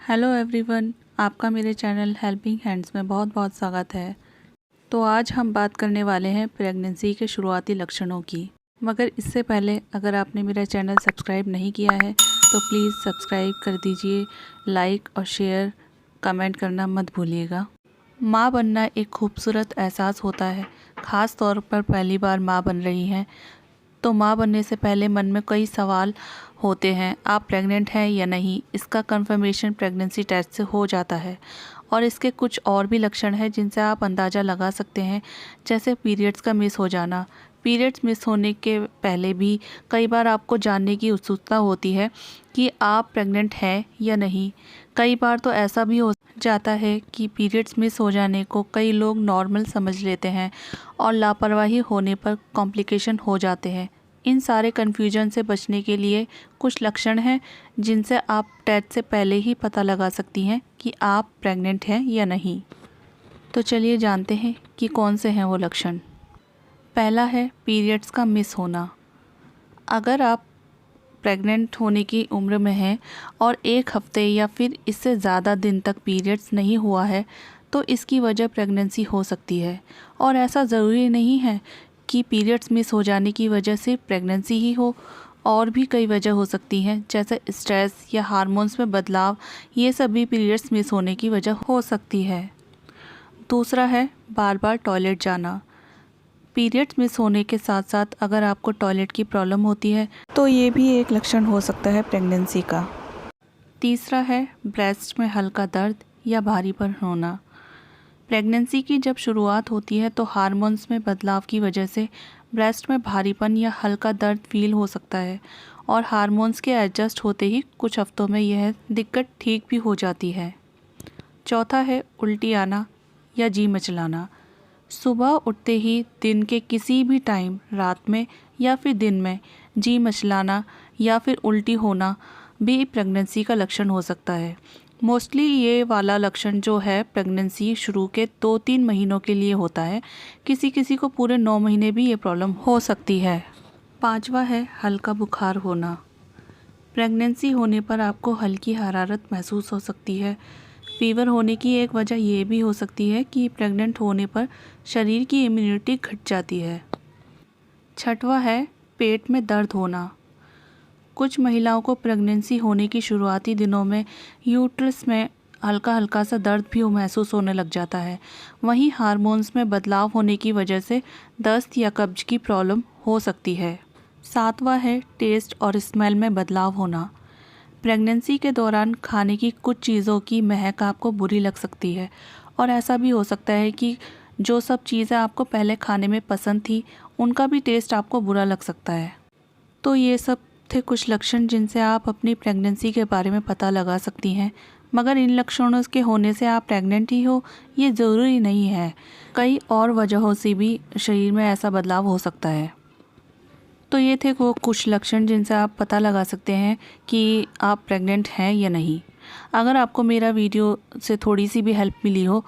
Hello everyone, आपका मेरे channel helping hands में बहुत बहुत स्वागत है। तो आज हम बात करने वाले हैं प्रेगनेंसी के शुरुआती लक्षणों की। मगर इससे पहले अगर आपने मेरा चैनल सब्सक्राइब नहीं किया है तो प्लीज़ सब्सक्राइब कर दीजिए, लाइक और शेयर कमेंट करना मत भूलिएगा। माँ बनना एक खूबसूरत एहसास होता है, ख़ास तौर पर पहली बार माँ बन रही हैं तो माँ बनने से पहले मन में कई सवाल होते हैं। आप प्रेग्नेंट हैं या नहीं, इसका कंफर्मेशन प्रेगनेंसी टेस्ट से हो जाता है। और इसके कुछ और भी लक्षण हैं जिनसे आप अंदाज़ा लगा सकते हैं, जैसे पीरियड्स का मिस हो जाना। पीरियड्स मिस होने के पहले भी कई बार आपको जानने की उत्सुकता होती है कि आप प्रेग्नेंट हैं या नहीं। कई बार तो ऐसा भी हो जाता है कि पीरियड्स मिस हो जाने को कई लोग नॉर्मल समझ लेते हैं और लापरवाही होने पर कॉम्प्लिकेशन हो जाते हैं। इन सारे कन्फ्यूजन से बचने के लिए कुछ लक्षण हैं जिनसे आप टेस्ट से पहले ही पता लगा सकती हैं कि आप प्रेग्नेंट हैं या नहीं। तो चलिए जानते हैं कि कौन से हैं वो लक्षण। पहला है पीरियड्स का मिस होना। अगर आप प्रेग्नेंट होने की उम्र में हैं और एक हफ्ते या फिर इससे ज़्यादा दिन तक पीरियड्स नहीं हुआ है तो इसकी वजह प्रेगनेंसी हो सकती है। और ऐसा ज़रूरी नहीं है कि पीरियड्स मिस हो जाने की वजह से प्रेगनेंसी ही हो, और भी कई वजह हो सकती हैं जैसे स्ट्रेस या हार्मोन्स में बदलाव। ये सभी पीरियड्स मिस होने की वजह हो सकती है। दूसरा है बार बार टॉयलेट जाना। पीरियड्स मिस होने के साथ साथ अगर आपको टॉयलेट की प्रॉब्लम होती है तो ये भी एक लक्षण हो सकता है प्रेगनेंसी का। तीसरा है ब्रेस्ट में हल्का दर्द या भारीपन होना। प्रेगनेंसी की जब शुरुआत होती है तो हार्मोन्स में बदलाव की वजह से ब्रेस्ट में भारीपन या हल्का दर्द फील हो सकता है, और हार्मोन्स के एडजस्ट होते ही कुछ हफ्तों में यह दिक्कत ठीक भी हो जाती है। चौथा है उल्टी आना या जी मचलाना। सुबह उठते ही दिन के किसी भी टाइम, रात में या फिर दिन में, जी मचलाना या फिर उल्टी होना भी प्रेगनेंसी का लक्षण हो सकता है। मोस्टली ये वाला लक्षण जो है प्रेगनेंसी शुरू के 2-3 महीनों के लिए होता है। किसी किसी को पूरे 9 महीने भी ये प्रॉब्लम हो सकती है। पांचवा है हल्का बुखार होना। प्रेगनेंसी होने पर आपको हल्की हरारत महसूस हो सकती है। फीवर होने की एक वजह ये भी हो सकती है कि प्रेग्नेंट होने पर शरीर की इम्यूनिटी घट जाती है। छठवा है पेट में दर्द होना। कुछ महिलाओं को प्रेगनेंसी होने की शुरुआती दिनों में यूट्रस में हल्का हल्का सा दर्द भी महसूस होने लग जाता है। वहीं हार्मोन्स में बदलाव होने की वजह से दस्त या कब्ज की प्रॉब्लम हो सकती है। सातवां है टेस्ट और स्मेल में बदलाव होना। प्रेगनेंसी के दौरान खाने की कुछ चीज़ों की महक आपको बुरी लग सकती है, और ऐसा भी हो सकता है कि जो सब चीज़ें आपको पहले खाने में पसंद थी उनका भी टेस्ट आपको बुरा लग सकता है। तो ये सब थे कुछ लक्षण जिनसे आप अपनी प्रेगनेंसी के बारे में पता लगा सकती हैं। मगर इन लक्षणों के होने से आप प्रेग्नेंट ही हो ये ज़रूरी नहीं है। कई और वजहों से भी शरीर में ऐसा बदलाव हो सकता है। तो ये थे वो कुछ लक्षण जिनसे आप पता लगा सकते हैं कि आप प्रेग्नेंट हैं या नहीं। अगर आपको मेरा वीडियो से थोड़ी सी भी हेल्प मिली हो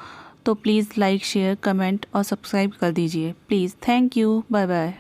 तो प्लीज़ लाइक, शेयर, कमेंट और सब्सक्राइब कर दीजिए please. Thank you, bye bye.